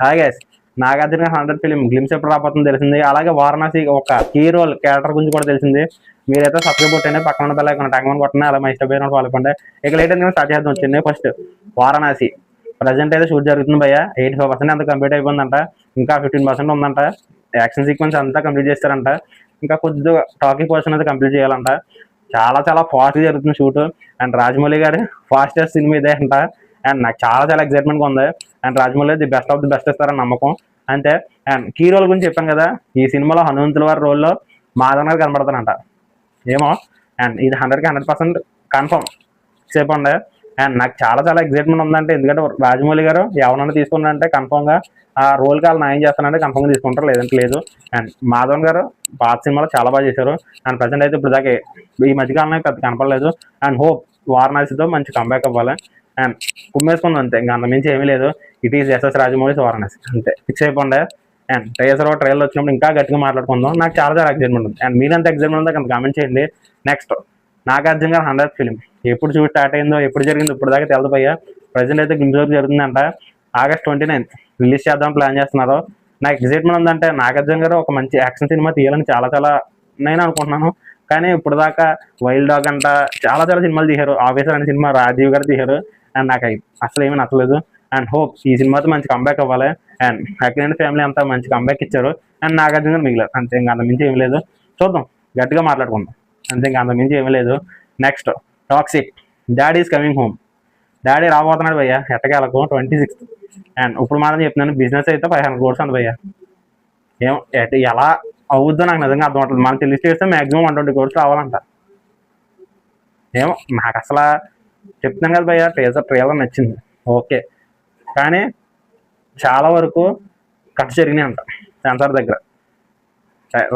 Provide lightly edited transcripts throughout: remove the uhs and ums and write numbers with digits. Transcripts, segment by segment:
Hi guys, Nagarjuna 100 film glimpse ఎప్పుడు రాబోతుందో తెలిసింది. అలాగే వారణాసి ఒక హీరో క్యారెక్టర్ గురించి కూడా తెలిసింది. మీరైతే సబ్స్క్రైబ్ కొట్టండి, పక్కన ఉన్న బెల్ ఐకాన్ ట్యాగ్ కొట్టండి, అలా మా ఇష్టమైన పాల్గొంటే. ఇక లేట్ అయితే స్టార్ట్ చేద్దాం. వచ్చింది ఫస్ట్ వారణాసి. ప్రజెంట్ అయితే షూట్ జరుగుతుంది భయ్య. 85% అంతా కంప్లీట్ అయిపోయిందంట. ఇంకా 15% ఉందంట. యాక్షన్ సీక్వెన్స్ అంతా కంప్లీట్ చేస్తారంట. ఇంకా కొద్దిగా టాకింగ్ పోర్షన్ అయితే కంప్లీట్ చేయాలంట. చాలా చాలా ఫాస్ట్గా జరుగుతుంది షూట్. అండ్ రాజమౌళి గారి ఫాస్టెస్ట్ సినిమా ఇదే అంట. అండ్ నాకు చాలా చాలా ఎక్సైట్మెంట్గా ఉంది. And Rajamouli the best of the best ఇస్తారని నమ్మకం అంతే. అండ్ కీ రోల్ గురించి చెప్పాను కదా, ఈ సినిమాలో హనుమంతుల వారి రోల్లో మాధవన్ గారు కనబడతానంట ఏమో. అండ్ ఇది 100% కన్ఫర్మ్ చెప్పండి. అండ్ నాకు చాలా చాలా ఎక్సైట్మెంట్ ఉందంటే, ఎందుకంటే రాజమౌళి గారు ఎవరన్నా తీసుకున్నారంటే కన్ఫర్మ్గా ఆ రోల్కి వాళ్ళు న్యాయం చేస్తానంటే కన్ఫర్మ్గా తీసుకుంటారు, లేదంటే లేదు. అండ్ మాధవన్ గారు పాత సినిమాలో చాలా బాగా చేశారు. అండ్ ప్రజెంట్ అయితే ఇప్పుడు దాకా ఈ మధ్యకాలంలో పెద్ద కనపడలేదు. అండ్ హోప్ వారణాసితో మంచి కంబ్యాక్ అవ్వాలి. అండ్ కుమ్మేసుకుంది అంతే, ఇంకా అంతమించి ఏమీ లేదు. It is SS Rajamouli Varanasi అంతే, ఫిక్స్ అయిపోండి. అండ్ ట్రైలర్ వచ్చినప్పుడు ఇంకా గట్టిగా మాట్లాడుకుందాం. నాకు చాలా చాలా ఎక్సైట్మెంట్ ఉంది. అండ్ మీరంత ఎక్సైట్మెంట్ ఉందో కొంత కామెంట్ చేయండి. నెక్స్ట్ నాగార్జున గారు 100th ఫిలిం ఎప్పుడు షూట్ స్టార్ట్ అయిందో, ఎప్పుడు జరిగిందో ఇప్పుడు దాకా తెలదు భయ్యా. ప్రజెంట్ అయితే గ్లిమ్స్ వరకు జరుగుతుందంట. August 29th రిలీజ్ చేద్దాం ప్లాన్ చేస్తున్నారు. నాకు ఎక్సైట్మెంట్ ఉందంటే, నాగార్జున గారు ఒక మంచి యాక్షన్ సినిమా తీయాలని చాలా చాలా నేను అనుకుంటున్నాను. కానీ ఇప్పుడు దాకా వైల్డ్ డాగ్ అంట చాలా చాలా సినిమాలు తీశారు. ఆఫీసర్ అనే సినిమా రాజీవ్ గారు తీశారు. అండ్ నాకు అసలు ఏమీ నచ్చలేదు. అండ్ హోప్ ఈ సినిమాతో మంచి కంబ్యాక్ అవ్వాలి. అండ్ అఖిలేంటి ఫ్యామిలీ అంతా మంచి కంబ్యాక్ ఇచ్చారు. అండ్ నాగార్జున గారు మిగిలారు అంతే, ఇంకా అంత మించి ఏమీ లేదు. చూద్దాం, గట్టిగా మాట్లాడుకుందాం అంతే, ఇంకా అంత మించి ఏమీ లేదు. Next toxic daddy is coming home. Daddy రాబోతున్నాడు భయ్య ఎట్టకేలకు 26th. అండ్ ఇప్పుడు మాత్రం చెప్తున్నాను, బిజినెస్ అయితే 500 crores అంది భయ్య. ఏమో ఎలా అవుద్దో నాకు నిజంగా అర్థం అవుతుంది. మనకి లిస్ట్ చేస్తే మాక్సిమం 120 crores రావాలంట. ఏమో నాకు అసలు చెప్తున్నాను కదా భయ్య, ట్రైలర్ నచ్చింది ఓకే, కానీ చాలా వరకు ఖర్చు జరిగినాయి అంట సెన్సార్ దగ్గర.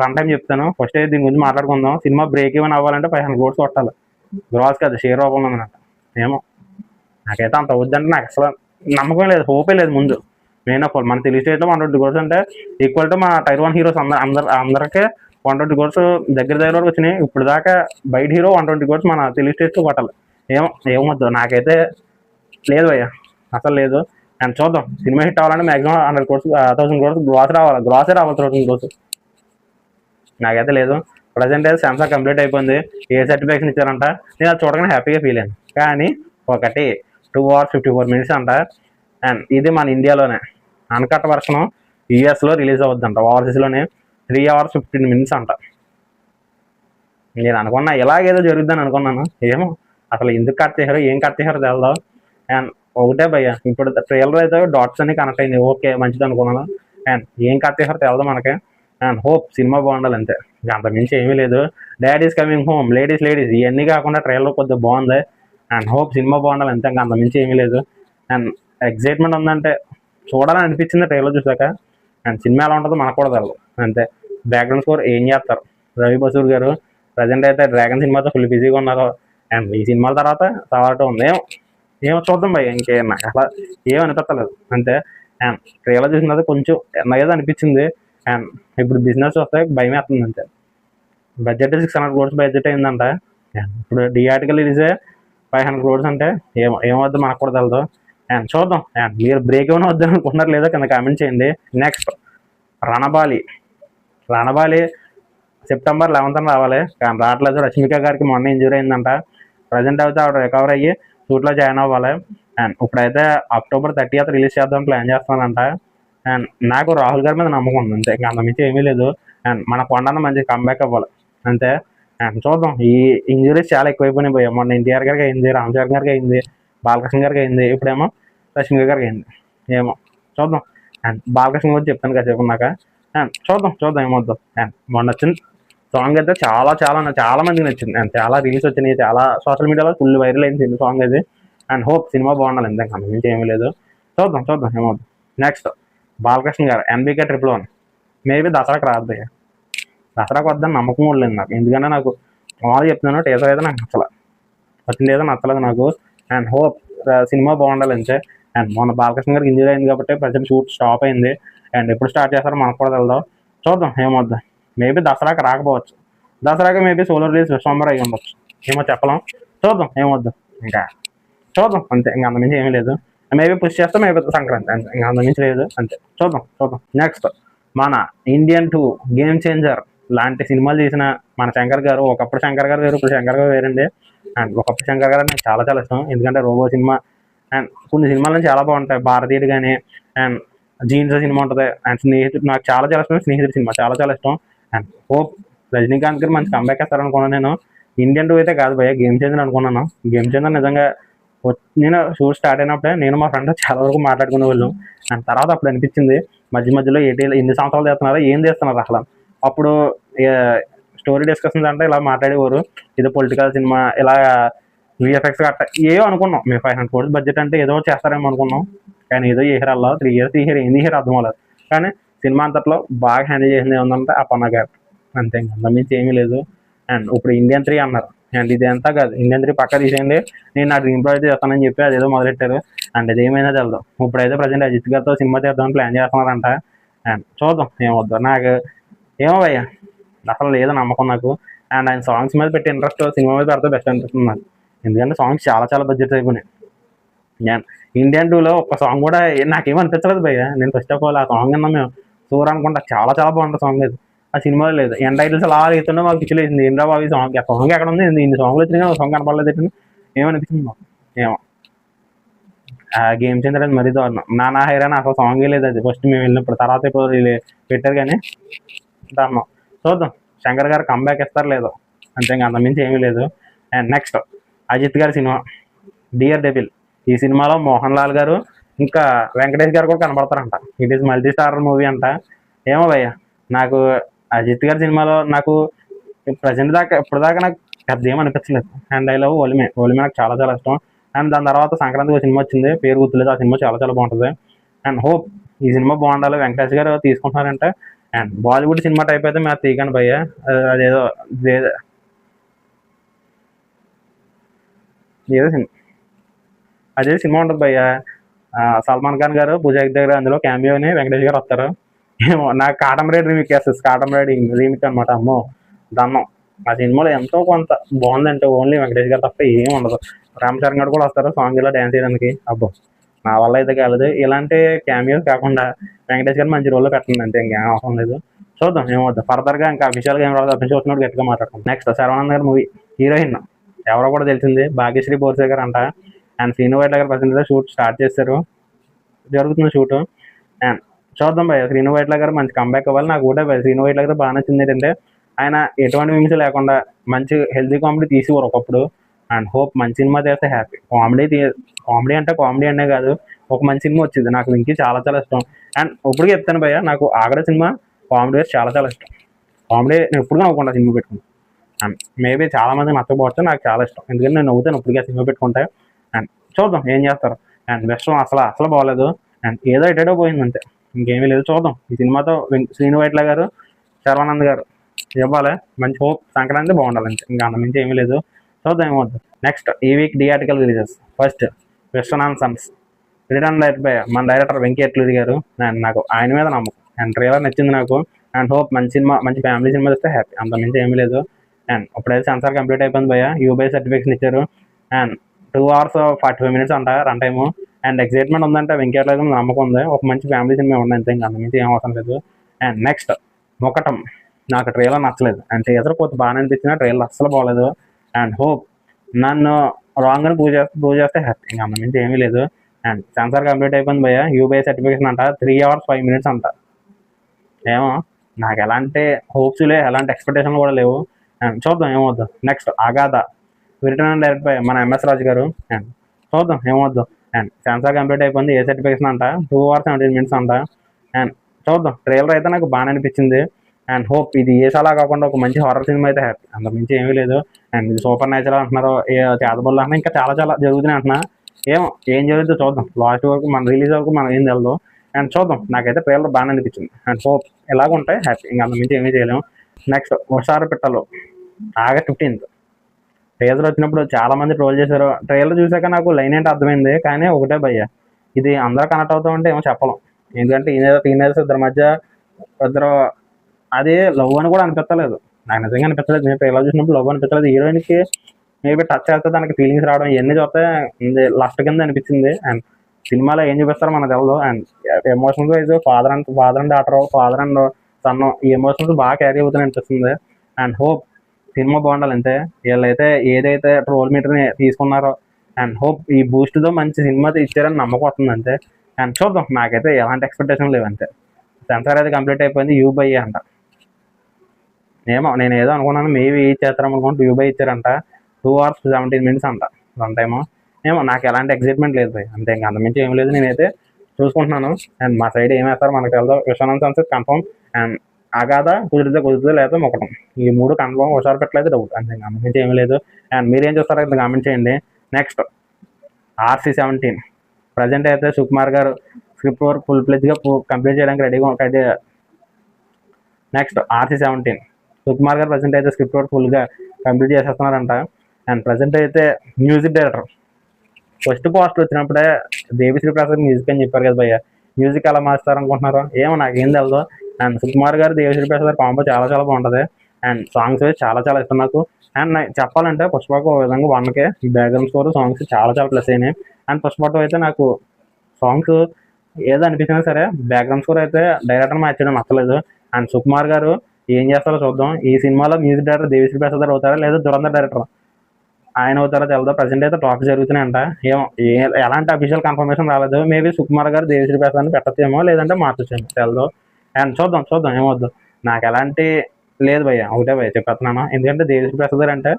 రన్ టైం చెప్తాను ఫస్ట్ అయితే దీని గురించి మాట్లాడుకుందాం. సినిమా బ్రేక్ ఈవెన్ అవ్వాలంటే 500 crores కొట్టాలి. గ్రాస్ కాదు, షేర్ రూపంలో ఉందన్నమాట. ఏమో నాకైతే అంత వద్దంటే నాకు అసలు నమ్మకం లేదు, హోపే లేదు ముందు. మెయిన్ ఆఫ్ ఆల్ మన తెలుగు స్టేట్లో 120 crores అంటే ఈక్వల్ టు మన టైర్ 1 హీరోస్ అందరికీ 120 crores దగ్గర వరకు వచ్చినాయి. ఇప్పుడు దాకా బయట హీరో 120 crores మన తెలుగు స్టేట్లో కొట్టాలి. ఏమొద్దు నాకైతే లేదు భయ్య, అసలు లేదు. అండ్ చూద్దాం, సినిమా హిట్ అవ్వాలంటే మాక్సిమం 100 crores 1000 crores గ్రాసే రావాలి 1000 crores. నాకైతే లేదు. ప్రజెంట్ అయితే సెన్సార్ కంప్లీట్ అయిపోయింది. ఏ సర్టిఫికేషన్ ఇచ్చారంట, నేను అది చూడగానే హ్యాపీగా ఫీల్ అయ్యాను. కానీ ఒకటి 2 hours 54 minutes అంట. అండ్ ఇది మన ఇండియాలోనే అన్కట్ వర్షన్ యూఎస్లో రిలీజ్ అవుద్దంట. ఓవర్సీస్లోనే 3 hours 15 minutes అంట. నేను అనుకున్నా ఇలాగేదో జరుగుద్దని అనుకున్నాను. ఏమో అసలు ఎందుకు కట్ చేశారో ఏం కట్ చేశారో తెలదు. అండ్ ఒకటే భయ్య, ఇప్పుడు ట్రైలర్ అయితే డాట్స్ అన్ని కనెక్ట్ అయింది, ఓకే మంచిది అనుకున్నాను. అండ్ ఏం కట్ చేశారో తెలదు మనకి. అండ్ హోప్ సినిమా బాగుండాలి అంతే, అంత మించి ఏమీ లేదు. Daddy is coming home, ladies ఇవన్నీ కాకుండా ట్రైలర్ కొద్దిగా బాగుంది. అండ్ హోప్ సినిమా బాగుండాలి అంతే, ఇంకా అంత మించి ఏమీ లేదు. అండ్ ఎక్సైట్మెంట్ ఉందంటే చూడాలని అనిపించింది ట్రైలర్ చూసాక. అండ్ సినిమా ఎలా ఉంటుందో మనకు కూడా తెలదు అంతే. బ్యాక్గ్రౌండ్ స్కోర్ ఏం చేస్తారు రవి బసూర్ గారు. ప్రజెంట్ అయితే డ్రాగన్ సినిమాతో ఫుల్ బిజీగా ఉన్నారు. అండ్ ఈ సినిమాల తర్వాత సవాటం ఉంది. ఏమో చూద్దాం భయ్య, ఇంకేం నాకు అసలు ఏం అనిపించలేదు అంతే. అండ్ ట్రైలర్ చూసిన తర్వాత కొంచెం ఏదో అనిపించింది. అండ్ ఇప్పుడు బిజినెస్ వస్తే భయం వేస్తుంది అంతే. బడ్జెట్ 600 crores బడ్జెట్ అయిందంట. ఇప్పుడు థియేటర్కల్ రిలీజే 500 crores అంటే ఏమవుద్దో మనకు కూడా తెలదు. అండ్ చూద్దాం. అండ్ మీరు బ్రేక్ ఏమైనా వద్దని అనుకుంటున్నారు లేదో కింద కామెంట్ చేయండి. నెక్స్ట్ రణబాలి September 11th రావాలి, కానీ రావట్లేదు. రష్మిక గారికి మొన్న ఇంజూరీ అయిందంట. ప్రజెంట్ అయితే ఆవిడ రికవర్ అయ్యి షూట్లో జాయిన్ అవ్వాలి. అండ్ ఇప్పుడైతే October 30th రిలీజ్ చేద్దాం ప్లాన్ చేస్తానంట. అండ్ నాకు రాహుల్ గారి మీద నమ్మకం ఉంది అంతే, ఇంకా అంతమించి ఏమీ లేదు. అండ్ మన కొండన్న మంచి కంబ్యాక్ అవ్వాలి అంతే. అండ్ చూద్దాం, ఈ ఇంజురీస్ చాలా ఎక్కువైపోయినాయి పోయాయి. మొన్న ఎన్టీఆర్ గారికి అయింది, రామ్ చరణ్ గారికి అయింది, బాలకృష్ణ గారికి అయింది, ఇప్పుడేమో రష్మిక గారికి అయింది. ఏమో చూద్దాం. అండ్ బాలకృష్ణ గురించి చెప్తాను కదా చెప్పుకున్నాక. అండ్ చూద్దాం ఏమవుద్దాం. అండ్ మొన్న వచ్చింది సాంగ్ అయితే చాలా మందికి నచ్చింది. అండ్ చాలా రీల్స్ వచ్చినాయి, చాలా సోషల్ మీడియాలో ఫుల్ వైరల్ అయింది సాంగ్ అది. అండ్ హోప్ సినిమా బాగుండాలి అంతే, అంతమించి ఏమీ లేదు. చూద్దాం ఏమవుద్దాం. నెక్స్ట్ బాలకృష్ణ గారు NBK 111 మేబీ దసరాకి రాదు. దసరాకి వద్దని నమ్మకం కూడా లేదు నాకు, ఎందుకంటే నాకు మామూలుగా చెప్తున్నాను, టీజర్ అయితే నాకు వచ్చింది ఏదో నచ్చలేదు నాకు. అండ్ హోప్ సినిమా బాగుండాలి అంతే. అండ్ మొన్న బాలకృష్ణ గారికి ఇంజూరీ అయింది కాబట్టి ప్రజెంట్ షూట్ స్టాప్ అయింది. అండ్ ఎప్పుడు స్టార్ట్ చేస్తారో మనకు కూడా తెలదు. చూద్దాం ఏమవుద్దాం. మేబీ దసరాకి రాకపోవచ్చు, దసరాకి మేబీ సోలో రిలీజ్ December అయ్యి ఉండొచ్చు, ఏమో చెప్పలేం. చూద్దాం ఏమవుద్దాం, ఇంకా చూద్దాం అంతే, ఇంకా అంతమించి ఏమీ లేదు. మేబీ పుష్ చేస్తే మేబీ సంక్రాంతి అంతే, ఇంకా అంతమించి లేదు అంతే. చూద్దాం చూద్దాం. నెక్స్ట్ మన ఇండియన్ 2 గేమ్ చేంజర్ లాంటి సినిమాలు తీసిన మన శంకర్ గారు, ఒకప్పుడు శంకర్ గారు వేరు, ఇప్పుడు శంకర్ గారు వేరండి. అండ్ ఒకప్పుడు శంకర్ గారు నాకు చాలా చాలా ఇష్టం, ఎందుకంటే రోబో సినిమా అండ్ కొన్ని సినిమాలు చాలా బాగుంటాయి. భారతీయుడు కానీ అండ్ జీన్స్ సినిమా ఉంటుంది, అండ్ స్నేహితుడు నాకు చాలా చాలా ఇష్టం. స్నేహితుడు సినిమా చాలా చాలా ఇష్టం. అండ్ హోప్ రజనీకాంత్ గారు మంచి కంబ్యాక్ వేస్తారనుకున్నాను నేను. ఇండియన్ 2 అయితే కాదు భయ్య, గేమ్ చేంజర్ అనుకున్నాను. గేమ్ చేంజర్ నిజంగా నేను షూట్ స్టార్ట్ అయినప్పుడే నేను మా ఫ్రెండ్ చాలా వరకు మాట్లాడుకునే వాళ్ళం. అండ్ తర్వాత అప్పుడు అనిపించింది మధ్య మధ్యలో ఎన్ని సంవత్సరాలు చేస్తున్నారో ఏం చేస్తున్నారు అసలు. అప్పుడు స్టోరీ డిస్కషన్స్ అంటే ఇలా మాట్లాడేవారు, ఇది పొలిటికల్ సినిమా, ఇలా విఎఫ్ఎక్స్ గట్ట ఏవో అనుకున్నాం మేము. 500 crores బడ్జెట్ అంటే ఏదో చేస్తారేమో అనుకున్నాం, కానీ ఏదో చేసారు. 3 years తీసారు, ఏం తీసారు అర్థం అవ్వలేదు. కానీ సినిమా అంతట్లో బాగా హ్యాండిల్ చేసింది ఏముందంటే అపర్ణ గారు, అంతే, అంతమించి ఏమీ లేదు. అండ్ ఇప్పుడు ఇండియన్ 3 అన్నారు, అండ్ ఇది అంతా కాదు, ఇండియన్ 3 పక్క తీసేయండి, నేను నా డ్రీమ్ ప్రాజెక్ట్ చేస్తానని చెప్పి అదేదో మొదలెట్టారు. అండ్ అది ఏమైనా తెలదు. ఇప్పుడైతే ప్రజెంట్ అజిత్ గారితో సినిమా చేద్దామని ప్లాన్ చేస్తున్నారంట. అండ్ చూద్దాం ఏమవుద్దు. నాకు ఏమో భయ్యా అసలు లేదు నమ్మకం నాకు. అండ్ ఆయన సాంగ్స్ మీద పెట్టే ఇంట్రెస్ట్ సినిమా మీద పెడితే బెస్ట్ అనిపిస్తుంది నాకు, ఎందుకంటే సాంగ్స్ చాలా చాలా బడ్జెట్ అయిపోయినాయి. అండ్ ఇండియన్ 2లో ఒక సాంగ్ కూడా నాకేమనిపించలేదు భయ్య. నేను ఫస్ట్ ఆఫ్ ఆల్ ఆ సాంగ్ అన్నా మేము సూర్ అనుకుంటా, చాలా చాలా బాగుంటుంది సాంగ్. అది ఆ సినిమాలో లేదు. ఎండ్ టైటిల్స్ అలా అవుతుండే మాకు పిచ్చి లేసింది, ఏంద్రా బాబు ఈ సాంగ్, ఆ సాంగ్ ఎక్కడ ఉంది, ఇన్ని సాంగ్లు వచ్చినాయి కానీ సాంగ్ కనపడలేదు. ఏమనిపించింది మాకు ఏమో. ఆ గేమ్ చేంజర్ అది మరీ దారుణం. నానా హైరాన్ అసలు సాంగే లేదు అది ఫస్ట్ మేము వెళ్ళినప్పుడు, తర్వాత ఇప్పుడు పెట్టారు కానీ దారుణం. చూద్దాం శంకర్ గారు కంబ్యాక్ ఇస్తారు లేదో, అంతే, ఇంకా అంతమించి ఏమీ లేదు. అండ్ నెక్స్ట్ అజిత్ గారి సినిమా డియర్ డెవిల్. ఈ సినిమాలో మోహన్ లాల్ గారు ఇంకా వెంకటేష్ గారు కూడా కనబడతారంట. It is multi starrer movie అంట. ఏమో భయ్య, నాకు అజిత్ గారి సినిమాలో నాకు ప్రజెంట్ దాకా ఇప్పటిదాకా నాకు పెద్ద ఏమనిపించలేదు. అండ్ ఐ లవ్ ఒలిమే. ఒలిమే నాకు చాలా చాలా ఇష్టం. అండ్ దాని తర్వాత సంక్రాంతికి ఒక సినిమా వచ్చింది, పేరు గుర్తులేదు, ఆ సినిమా చాలా చాలా బాగుంటుంది. అండ్ హోప్ ఈ సినిమా బాగుండాలి, వెంకటేష్ గారు తీసుకుంటున్నారంటే. అండ్ బాలీవుడ్ సినిమా టైప్ అయితే మేము తీయకండి భయ్య, అదేదో ఏదో సినిమా, అదే సినిమా ఉంటుంది భయ్య. సల్మాన్ ఖాన్ గారు భుజాక్ దగ్గర అందులో క్యామియోని వెంకటేష్ గారు వస్తారు. ఏమో నాకు కాటమరేడ్ రీమిక్ వేస్తుంది, కాటమరేడ్ రీమిక్ అనమాట. అమ్మో దన్నం. ఆ సినిమాలో ఎంతో కొంత బాగుందంటే ఓన్లీ వెంకటేష్ గారు తప్ప ఏం ఉండదు. రామ్ చరణ్ గారు కూడా వస్తారు సాంగ్ ఇలా డ్యాన్స్ చేయడానికి. అబ్బో నా వల్ల అయితే కాలేదు. ఇలాంటి క్యామియోస్ కాకుండా వెంకటేష్ గారు మంచి రోల్లో పెట్టండి అంతే, ఇంకేం అవసరం లేదు. చూద్దాం ఏమవుద్దు ఫర్దర్గా. ఇంకా అఫీషియల్గా ఏం రాదు, అఫీషియల్ వచ్చినప్పుడు గట్టిగా మాట్లాడుకుంటాం. నెక్స్ట్ శరవణంద్ గారి మూవీ హీరోయిన్ ఎవరో కూడా తెలిసింది, భాగ్యశ్రీ బోర్సే గారు అంట. అండ్ శ్రీను వైట్ల గారు ప్రజెంట్ షూట్ స్టార్ట్ చేశారు, జరుగుతుంది షూట్. అండ్ చూద్దాం భయ్య, శ్రీను వైట్ల గారు మంచి కంబ్యాక్ అవ్వాలి. నాకు కూడా శ్రీను వైట్ల గారు బాగా నచ్చింది ఏంటంటే ఆయన ఎటువంటి విమర్శ లేకుండా మంచి హెల్తీ కామెడీ తీసేవారు ఒకప్పుడు. అండ్ హోప్ మంచి సినిమా చేస్తే హ్యాపీ. కామెడీ అంటే కామెడీ అనే కాదు, ఒక మంచి సినిమా వచ్చింది. నాకు వెంకీ చాలా చాలా ఇష్టం. అండ్ ఇప్పుడు చెప్తాను భయ్య, నాకు ఆగడ సినిమా కామెడీ వేసి చాలా చాలా ఇష్టం. కామెడీ నేను ఎప్పుడు నవ్వుకుంటా సినిమా పెట్టుకుంటాను. అండ్ మేబీ చాలా మంది నచ్చకపోవచ్చు, నాకు చాలా ఇష్టం, ఎందుకంటే నేను నవ్వుతాను ఇప్పటికే సినిమా పెట్టుకుంటే. అండ్ చూద్దాం ఏం చేస్తారు. అండ్ వెస్ట్రన్ అసలు బాగోలేదు. అండ్ ఏదో ఎటో పోయింది అంతే, ఇంకేమీ లేదు. చూద్దాం ఈ సినిమాతో శ్రీను వైట్ల గారు, శర్వానంద్ గారు ఇవ్వాలి మంచి హోప్. సంక్రాంతి బాగుండాలి అంతే, ఇంకా అంతమించి ఏమీ లేదు. చూద్దాం ఏమవుతుంది. నెక్స్ట్ ఈ week theatrical releases. First western and Sons return direct by మన డైరెక్టర్ వెంకీ అట్లూరి గారు. అండ్ నాకు ఆయన మీద నమ్మకం. అండ్ ట్రైలర్ నచ్చింది నాకు. అండ్ హోప్ మంచి సినిమా, మంచి ఫ్యామిలీ సినిమా వస్తే హ్యాపీ, అంతమించి ఏమీ లేదు. అండ్ ఇప్పుడైతే సెన్సార్ కంప్లీట్ అయిపోయింది భయ్య, యూబై సర్టిఫికేషన్ ఇచ్చారు. అండ్ 2 hours 45 minutes అంట రన్ టైము. అండ్ ఎక్సైట్మెంట్ ఉందంటే వెంకీ అట్లూరి మీద నమ్మకం ఉంది. ఒక మంచి ఫ్యామిలీ సినిమా ఉంది అంతే, ఇంకా అంతమించి ఏం అవసరం లేదు. అండ్ నెక్స్ట్ మొకటం. నాకు ట్రైలర్ నచ్చలేదు, అంటే ఎదురుపోతే బాగానే అనిపించిన ట్రైలర్ అస్సలు బాగలేదు. అండ్ హోప్ నన్ను రాంగ్ అని ప్రూవ్ చేస్తే హ్యాపీ, ఇంకా అంతమించి ఏమీ లేదు. అండ్ సెన్సార్ కంప్లీట్ అయిపోయింది భయ్య, యూబీఐ సర్టిఫికేషన్ అంట 3 hours 5 minutes అంట. ఏమో నాకు ఎలాంటి హోప్స్ లేవు, ఎలాంటి ఎక్స్పెక్టేషన్లు కూడా లేవు. అండ్ చూద్దాం ఏమవుద్దు. నెక్స్ట్ అగాధ రిటర్న్ డైరెక్ట్ బై మన ఎంఎస్ రాజు గారు. అండ్ చూద్దాం ఏమవుద్దు. అండ్ సెన్సార్ కంప్లీట్ అయిపోయింది, ఏ సర్టిఫికేషన్ అంట 2 hours 17 minutes అంట. అండ్ చూద్దాం ట్రైలర్ అయితే నాకు బాగానే అనిపించింది. అండ్ హోప్ ఇది ఏసాలా కాకుండా ఒక మంచి హారర్ సినిమా అయితే హ్యాపీ, అంతకుమించి ఏమీ లేదు. అండ్ ఇది సూపర్ న్యాచురల్ అంటున్నారు, చేతబడులు అంటున్నారు, ఇంకా చాలా చాలా జరుగుతున్నాయి అంటున్నా. ఏం జరుగుతుందో చూద్దాం. లాస్ట్ వరకు మన రిలీజ్ వరకు మనం ఏం తెలదు. అండ్ చూద్దాం, నాకైతే ట్రైలర్ బాగానే అనిపించింది. అండ్ హోప్ ఎలాగుంటాయి హ్యాపీ, ఇంకా అంతకుమించి ఏమీ చేయలేము. నెక్స్ట్ హుషారు పిట్టలు August 15th ట్రైలర్ వచ్చినప్పుడు చాలా మంది ట్రోల్ చేశారు. ట్రైలర్ చూసాక నాకు లైన్ ఏంటి అర్థమైంది, కానీ ఒకటే భయ్య, ఇది అందరూ కనెక్ట్ అవుతా ఉంటే ఏమో చెప్పలేం. ఎందుకంటే టీనేజర్స్ ఇద్దరి మధ్య ఇద్దరు, అది లవ్ అని కూడా అనిపించలేదు నాకు, నిజంగా అనిపించలేదు. నేను ట్రైలర్ చూసినప్పుడు లవ్ అనిపించలేదు. హీరోయిన్కి మేబీ టచ్ చేస్తే దానికి ఫీలింగ్స్ రావడం ఇవన్నీ చూస్తే లాస్ట్ కింద అనిపించింది. అండ్ సినిమాలో ఏం చూపిస్తారో మనకు తెలియదు. And emotions wise father and daughter, father and son, ఈ ఎమోషన్స్ బాగా క్యారీ అవుతాయి అనిపిస్తుంది. అండ్ హోప్ సినిమా బాగుండాలి అంతే. వీళ్ళైతే ఏదైతే ట్రోల్ మీటర్ని తీసుకున్నారో అండ్ హోప్ ఈ బూస్ట్తో మంచి సినిమా ఇచ్చారని నమ్మకం వస్తుంది అంతే. అండ్ చూద్దాం, నాకైతే ఎలాంటి ఎక్స్పెక్టేషన్ లేవు అంతే. సెన్సార్ అయితే కంప్లీట్ అయిపోయింది, యూ బై అంట. ఏమో నేను ఏదో అనుకున్నాను, మేబీ చేస్తారేమో అనుకుంటే యూ బై ఇచ్చారంట. 2 hours 17 minutes అంట వన్ టైము. ఏమో నాకు ఎలాంటి ఎక్సైట్మెంట్ లేదు భయ్, అంతే. ఇంకా అంతమించి ఏం లేదు. నేనైతే చూసుకుంటున్నాను. అండ్ మా సైడ్ ఏం వేస్తారో మనకు వెళ్దాం. Vishwanath sunset confirm. అండ్ అగాధ కుదిరితే లేకపోతే మొక్కటం, ఈ 3 కన్ఫర్మ్. ఒకసారి పెట్టలేదు డౌట్, అంతే. ఇంకా అంతమించి ఏమీ లేదు. అండ్ మీరేం చూస్తారో అయితే కామెంట్ చేయండి. నెక్స్ట్ RC-17 ప్రజెంట్ అయితే సుకుమార్ గారు స్క్రిప్ట్ వర్క్ ఫుల్ ప్లెజ్గా కంప్లీట్ చేయడానికి రెడీగా. నెక్స్ట్ RC-17 సుకుమార్ గారు ప్రజెంట్ అయితే స్క్రిప్ట్ వర్క్ ఫుల్గా కంప్లీట్ చేసేస్తున్నారంట. అండ్ ప్రజెంట్ అయితే మ్యూజిక్ డైరెక్టర్ ఫస్ట్ పోస్ట్ వచ్చినప్పుడే దేవిశ్రీ ప్రసాద్ మ్యూజిక్ అని చెప్పారు కదా భయ్య. మ్యూజిక్ ఎలా మార్చుతారు అనుకుంటున్నారు, ఏమో నాకేం తెలదు. అండ్ సుకుమార్ గారు దేవిశ్రీ ప్రసాద్ కాంబో చాలా చాలా బాగుంటుంది. అండ్ సాంగ్స్ అయితే చాలా చాలా ఇష్టం నాకు. అండ్ చెప్పాలంటే పుష్పకు ఒక విధంగా 1K ఈ బ్యాక్గ్రౌండ్ స్కోర్ సాంగ్స్ చాలా చాలా ప్లస్ అయినాయి. అండ్ పుష్ప 2 అయితే నాకు సాంగ్స్ ఏదో అనిపించినా సరే బ్యాక్గ్రౌండ్ స్కోర్ అయితే డైరెక్టర్ మార్చడం నచ్చలేదు. అండ్ సుకుమార్ గారు ఏం చేస్తారో చూద్దాం. ఈ సినిమాలో మ్యూజిక్ డైరెక్టర్ దేవిశ్రీ ప్రసాద్ గారు అవుతారా లేదా దురంధర్ డైరెక్టర్ ఆయన అవుతారో తెలదు. ప్రజెంట్ అయితే టాక్ జరుగుతున్నాయంట. ఏమో ఎలాంటి అఫీషియల్ కన్ఫర్మేషన్ రాలేదు. మేబీ సుకుమార్ గారు దేవిశ్రీ ప్రసాద్ పెట్టచ్చేమో, లేదంటే మార్చొచ్చేమో తెలదు. అండ్ చూద్దాం ఏమవుద్దు. నాకు ఎలాంటి లేదు భయ్య, ఒకటే భయ్య చెప్పేస్తున్నాను. ఎందుకంటే దేవిశ్రీ ప్రసాద్ గారు అంటే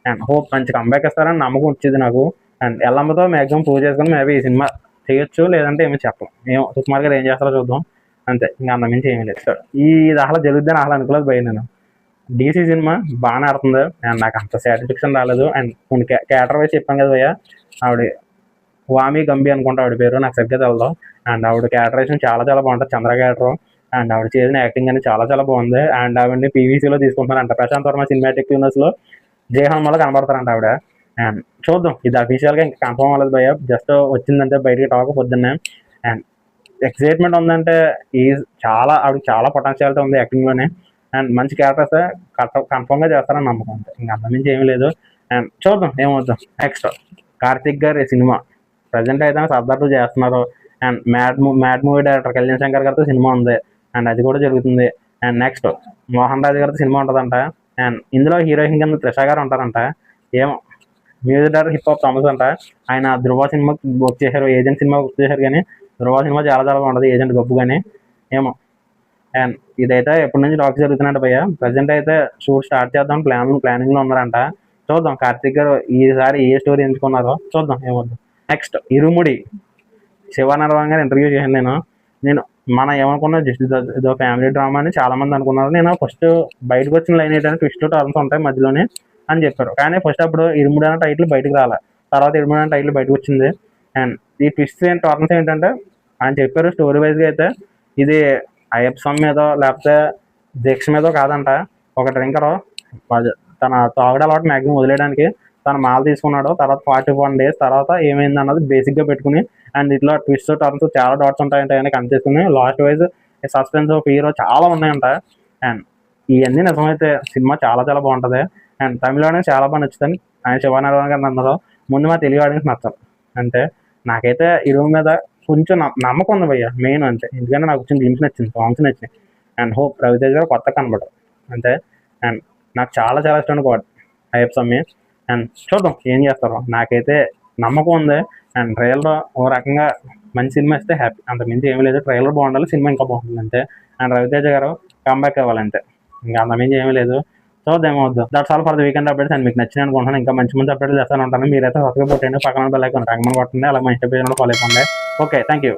అండ్ హోప్ మంచి కంబ్యాక్ ఇస్తారని నమ్మకం వచ్చింది నాకు. అండ్ ఎల్లమ్మతో మ్యాక్సిమం ప్రూవ్ చేసుకుని మేబీ ఈ సినిమా చేయొచ్చు, లేదంటే ఏమి చెప్పం. ఏమో సుకుమార్ గారు ఏం చేస్తారో చూద్దాం అంతే. ఇంకా అంతమించి ఏమీ లేదు. ఈ అసలు జరుగుద్దని అసలు అనుకోలేదు భయ్య నేను. డీసీ సినిమా బాగానే ఆడుతుంది. అండ్ నాకు అంత సాటిస్ఫాక్షన్ రాలేదు. అండ్ కొన్ని క్యారెక్టర్ వైజ్ చెప్పాను కదా భయ్య, ఆవిడ వామి గంభీ అనుకుంటా ఆవిడ పేరు, నాకు సరిగ్గా తెలదు. అండ్ ఆవిడ క్యారెక్టరేషన్ చాలా చాలా బాగుంటుంది, చంద్ర క్యారెక్టర్. అండ్ ఆవిడ చేసిన యాక్టింగ్ అనేది చాలా చాలా బాగుంది. అండ్ ఆవిడని పీవీసీలో తీసుకుంటున్నారంట. ప్రశాంత్ వర్మ సినిమాటిక్ యూనివర్స్లో జయహనుమలో కనబడతారంట ఆవిడ. అండ్ చూద్దాం, ఇది అఫీషియల్గా ఇంకా కన్ఫర్మ్ అవ్వలేదు భయ్య, జస్ట్ వచ్చిందంటే బయటికి టాక్ పొద్దున్నే. అండ్ ఎక్సైట్మెంట్ ఉందంటే ఆవిడకి చాలా పొటెన్షియాలిటీ ఉంది యాక్టింగ్లోనే. అండ్ మంచి క్యారెక్టర్స్ కన్ఫర్మ్గా చేస్తారని నమ్మకం అంతే. ఇంకా అంతమించి ఏమీ లేదు. అండ్ చూద్దాం ఏమవుద్దాం. నెక్స్ట్ కార్తిక్ గారి సినిమా ప్రజెంట్ అయితే సర్దార్ 2 చేస్తున్నారు. And mad movie director Kalyan Shankar గారితో సినిమా ఉంది. అండ్ అది కూడా జరుగుతుంది. అండ్ నెక్స్ట్ మోహన్ రాజ్ గారితో సినిమా ఉంటుందంట. అండ్ ఇందులో హీరోయిన్ కింద త్రిష గారు ఉంటారంట. ఏమో music director hip hop Thomas అంట. ఆయన ధృవ సినిమా బుక్ చేశారు, ఏజెంట్ సినిమా బుక్ చేశారు. కానీ ధృవ సినిమా చాలా చాలా బాగుంటుంది, ఏజెంట్ గబ్బు. కానీ ఏమో. అండ్ ఇదైతే ఎప్పటి నుంచి టాక్ జరుగుతున్నట్టు భయ్య. ప్రజెంట్ అయితే షూట్ స్టార్ట్ చేద్దాం ప్లానింగ్లో ఉన్నారంట. చూద్దాం కార్తిక్ గారు ఈసారి ఏ స్టోరీ ఎంచుకున్నారో చూద్దాం ఏమవుద్దాం. నెక్స్ట్ ఇరుముడి శివనారాయణ గారు ఇంటర్వ్యూ చేశాను నేను మనం ఏమనుకున్నా జస్ట్ ఇదో ఫ్యామిలీ డ్రామా అని చాలా మంది అనుకున్నారు. నేను ఫస్ట్ బయటకు వచ్చిన లైన్ ఏంటంటే ట్విస్ట్ టర్న్స్ ఉంటాయి మధ్యలోనే అని చెప్పారు. కానీ ఫస్ట్ అప్పుడు ఇరుముడి అనే టైటిల్ బయటకు రాలే, తర్వాత ఇరుముడి అనే టైటిల్ బయటకు వచ్చింది. అండ్ ఈ ట్విస్ట్ అండ్ టర్న్స్ ఏంటంటే ఆయన చెప్పారు స్టోరీ వైజ్గా అయితే ఇది అయ్యప్ప స్వామి మీదో లేకపోతే దీక్ష మీదో కాదంట. ఒక డ్రింకరు తన తాగడ అలవాటు మ్యాక్సిమం వదిలేయడానికి తన మాల తీసుకున్నాడు. తర్వాత 41 days తర్వాత ఏమైంది అన్నది బేసిక్గా పెట్టుకుని అండ్ ఇట్లా ట్విస్ట్ టర్న్స్ చాలా డాట్స్ ఉంటాయంట అని కనిపిస్తుంది. Last wise suspense of hero చాలా ఉన్నాయంట. అండ్ ఇవన్నీ నిజమైతే సినిమా చాలా చాలా బాగుంటుంది. అండ్ తమిళలోనే చాలా బాగా నచ్చుతుంది. ఆయన శివనారాయణ గారు అన్నారు ముందు మా తెలుగు ఆడియన్స్ నచ్చదు. అంటే నాకైతే ఇరువు మీద కొంచెం నమ్మకం ఉంది భయ్య మెయిన్ అంతే. ఎందుకంటే నాకు వచ్చిన గ్లిమ్స్ నచ్చింది, సాంగ్స్ నచ్చినాయి. అండ్ హోప్ రవితేజ్ గారు కొత్త కనబడరు అంతే. అండ్ నాకు చాలా చాలా ఇష్టం కూడా అయ్యప్ప స్వామి. అండ్ చూద్దాం ఏం చేస్తారో, నాకైతే నమ్మకం ఉంది. అండ్ ట్రైలర్ ఓ రకంగా మంచి సినిమా ఇస్తే హ్యాపీ, అంత మించి ఏమీ లేదు. ట్రైలర్ బాగుండాలి, సినిమా ఇంకా బాగుంటుంది అంతే. అండ్ రవితేజ గారు కంబ్యాక్ అవ్వాలంటే ఇంకా అంత మించి ఏమీ లేదు. చూద్దాం ఏమవుద్దు. That's all for the weekend updates. And మీకు నచ్చిన అనుకుంటున్నాను. ఇంకా మంచి మంచి అప్డేట్లు చేస్తాను ఉంటాను. మీరైతే సబ్స్క్రైబ్ కొట్టండి, పక్కన బెల్ ఐకాన్ రంగమని కొట్టండి, అలా మంచి పేజ్ ఫాలో అయిపోండి. Okay, thank you.